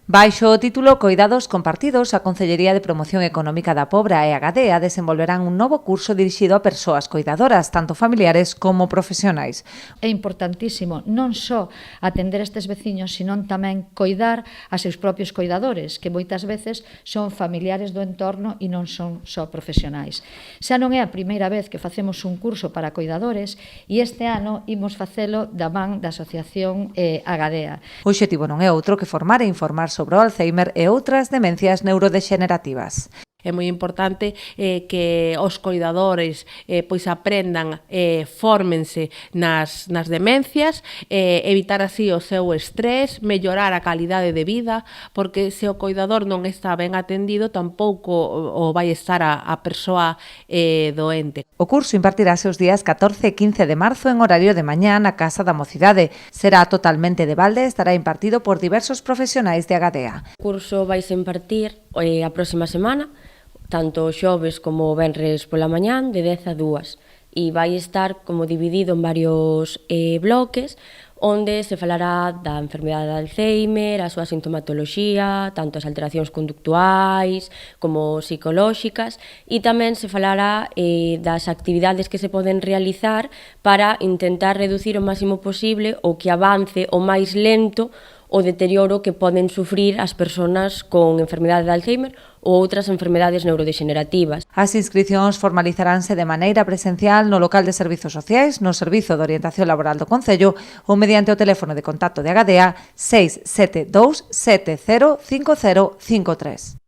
Baixo o título Coidados Compartidos, a Consellería de Promoción Económica da Pobra e a Gadea desenvolverán un novo curso dirixido a persoas coidadoras, tanto familiares como profesionais. É importantísimo non só atender estes veciños, senón tamén coidar a seus propios coidadores, que moitas veces son familiares do entorno e non son só profesionais. Xa non é a primeira vez que facemos un curso para coidadores e este ano imos facelo da man da Asociación A Gadea. O obxectivo non é outro que formar e informar sobre o Alzheimer e outras demencias neurodexenerativas. É moi importante que os coidadores pois aprendan, fórmense nas demencias, evitar así o seu estrés, mellorar a calidade de vida, porque se o coidador non está ben atendido, tampouco o vai estar a persoa doente. O curso impartirase os días 14 e 15 de marzo en horario de mañá na Casa da Mocidade. Será totalmente de balde e estará impartido por diversos profesionais de Agadea. O curso vaise impartir a próxima semana, tanto xoves como venres pola mañán, de 10 a 2. E vai estar como dividido en varios bloques, onde se falará da enfermedade de Alzheimer, a súa sintomatoloxía, tanto as alteracións conductuais como psicolóxicas, e tamén se falará das actividades que se poden realizar para intentar reducir o máximo posible ou que avance o máis lento o deterioro que poden sufrir as persoas con enfermedade de Alzheimer ou outras enfermedades neurodexenerativas. As inscricións formalizaranse de maneira presencial no local de Servizos Sociais, no Servizo de Orientación Laboral do Concello ou mediante o teléfono de contacto de Agadea 672 705053.